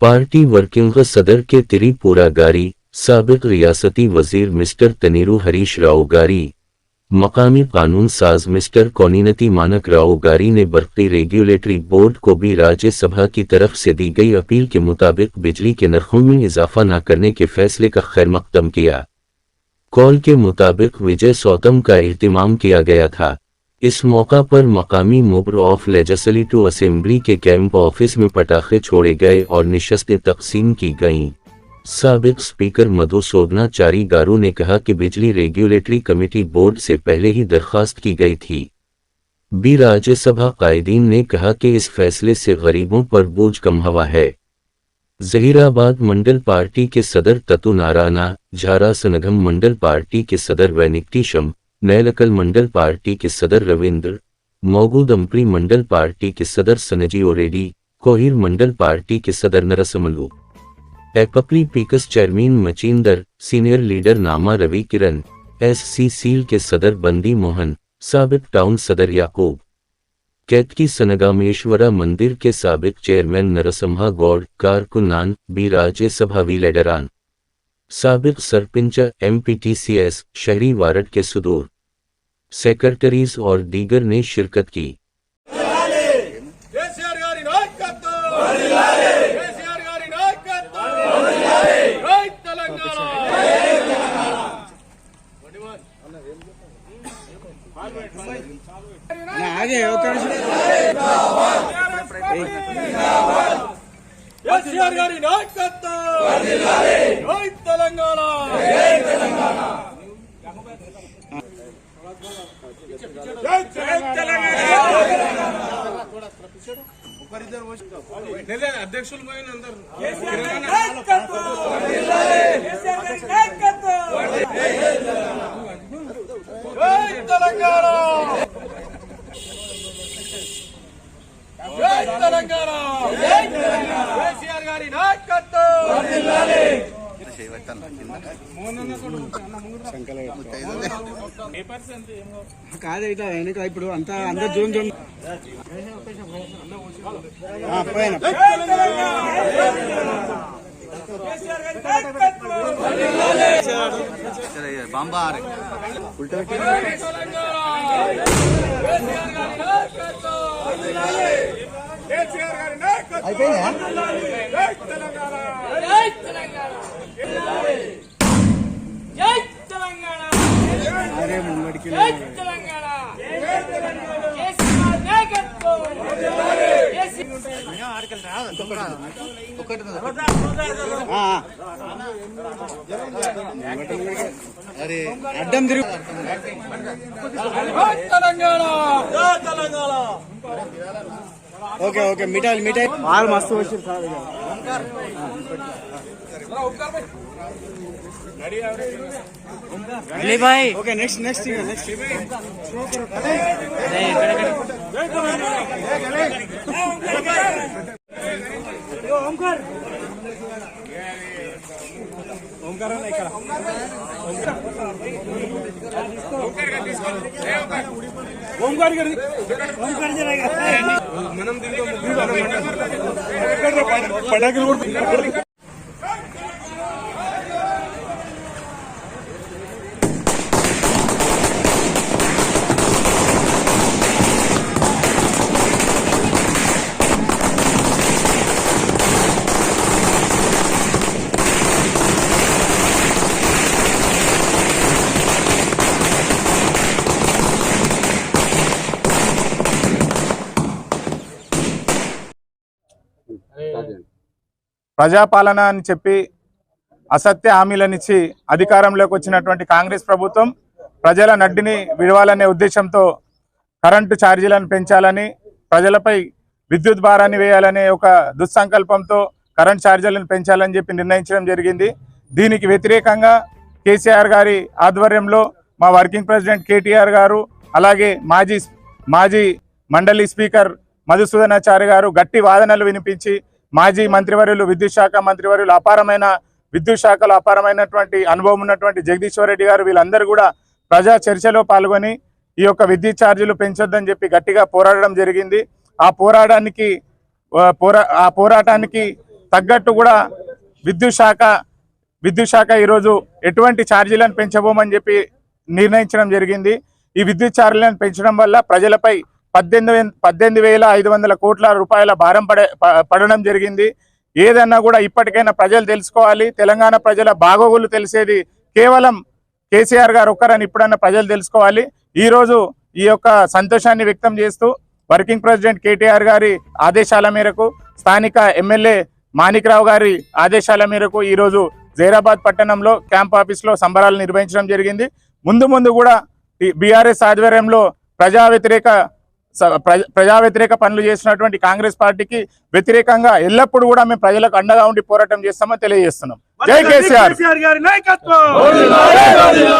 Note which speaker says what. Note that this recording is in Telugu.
Speaker 1: पार्टी वर्किंग सदर के त्रिपुरा गारी साबिक रियासती वजीर मिस्टर तनीरू हरीश राव गारी, मकामी कानून साज मिस्टर कोनिनती मानक राव गारी ने बरकी रेगुलेटरी बोर्ड को भी राज्यसभा की तरफ से दी गई अपील के मुताबिक बिजली के नरखों में इजाफा न करने के फैसले का खैरमकदम किया। कॉल के मुताबिक विजय सौतम का एहतिमाम किया गया था। इस मौका पर मकामी मेंबर ऑफ लेजिस्लेटिव असेंबली के कैंप ऑफिस में पटाखे छोड़े गए और नशस्तें तकसीम की गईं। साबिक स्पीकर मधुसूदनाचारी गारू ने कहा कि बिजली रेगुलेटरी कमेटी बोर्ड से पहले ही दरखास्त की गई थी। राज्यसभा कायदीन ने कहा कि इस फैसले से गरीबों पर बोझ कम हुआ है। जहीराबाद मंडल पार्टी के सदर ततु नारायणा, झारासनगम मंडल पार्टी के सदर वेंकटेशम, नैलकल मंडल पार्टी के सदर रविंद्र, मोगुदंपरी मंडल पार्टी के सदर सनजीओ रेड्डी, कोहिर मंडल पार्टी के सदर नरसमलू, एपपली पीकस चेयरमैन मचिंदर, सीनियर लीडर नामा रवि किरण, SC सील के सदर बंदी मोहन, साबिक टाउन सदर याकूब, कैतकी सनगामेश्वरा मंदिर के साबिक चेयरमैन नरसम्हा गौड़, कारकुनान, राज्यसभा लीडरान, साबिक सरपंच MPTCS शहरी वार्ड के सुदूर सेक्रेटरीज और दीगर ने शिरकत की।
Speaker 2: అధ్యక్షులు పోయిన అందరూ
Speaker 3: కాదు ఇట్లా వెనక ఇప్పుడు అంతా అందరు జూమ్ జూమ్ అరే ముంగడికి అరే అడ్డం తిరుగు ఓకే ఓకే మిఠాయి మిఠాయి వాళ్ళు మస్తు వచ్చారు సార్ भाई okay next next next Omkar Omkar ఇక్కడ ఓంకార్ గారి ఓంకార్ జరగా మనం దీంట్లో పటాకులు కొడుతున్నారు
Speaker 4: ప్రజాపాలన అని చెప్పి అసత్య హామీలనిచ్చి అధికారంలోకి వచ్చినటువంటి కాంగ్రెస్ ప్రభుత్వం ప్రజల నడ్డిని విడవాలనే ఉద్దేశంతో కరెంటు ఛార్జీలను పెంచాలని, ప్రజలపై విద్యుత్ భారాన్ని వేయాలనే ఒక దుస్సంకల్పంతో కరెంట్ ఛార్జీలను పెంచాలని చెప్పి నిర్ణయించడం జరిగింది। దీనికి వ్యతిరేకంగా కేసీఆర్ గారి ఆధ్వర్యంలో మా వర్కింగ్ ప్రెసిడెంట్ KTR గారు, అలాగే మాజీ మండలి స్పీకర్ మధుసూదనాచారి గారు గట్టి వాదనలు వినిపించి మాజీ మంత్రివర్యులు విద్యుత్ శాఖ మంత్రివర్యులు విద్యుత్ శాఖలో అపారమైనటువంటి అనుభవం ఉన్నటువంటి జగదీశ్వర్ రెడ్డి గారు వీళ్ళందరూ కూడా ప్రజా చర్చలో పాల్గొని ఈ యొక్క విద్యుత్ ఛార్జీలు పెంచొద్దని చెప్పి గట్టిగా పోరాడడం జరిగింది। ఆ పోరాటానికి తగ్గట్టు కూడా విద్యుత్ శాఖ ఈరోజు ఎటువంటి ఛార్జీలను పెంచబోమని చెప్పి నిర్ణయించడం జరిగింది. ఈ విద్యుత్ ఛార్జీలను పెంచడం వల్ల ప్రజలపై 18,500 కోట్ల రూపాయల భారం పడడం జరిగింది. ఏదన్నా కూడా ఇప్పటికైనా ప్రజలు తెలుసుకోవాలి. తెలంగాణ ప్రజల బాగోగులు తెలిసేది కేవలం కేసీఆర్ గారు ఒక్కరని ఇప్పుడన్నా ప్రజలు తెలుసుకోవాలి. ఈరోజు ఈ యొక్క సంతోషాన్ని వ్యక్తం చేస్తూ వర్కింగ్ ప్రెసిడెంట్ కేటీఆర్ గారి ఆదేశాల మేరకు, స్థానిక ఎమ్మెల్యే మాణిక్రావు గారి ఆదేశాల మేరకు ఈరోజు జైరాబాద్ పట్టణంలో క్యాంప్ ఆఫీస్లో సంబరాలు నిర్వహించడం జరిగింది. ముందు కూడా బీఆర్ఎస్ ఆధ్వర్యంలో ప్రజా వ్యతిరేక పనులు చేసినటువంటి కాంగ్రెస్ పార్టీకి వ్యతిరేకంగా ఎల్లప్పుడూ కూడా మేము ప్రజలకు అండగా ఉండి పోరాటం చేస్తామని తెలియజేస్తున్నాం. జై కేసీఆర్.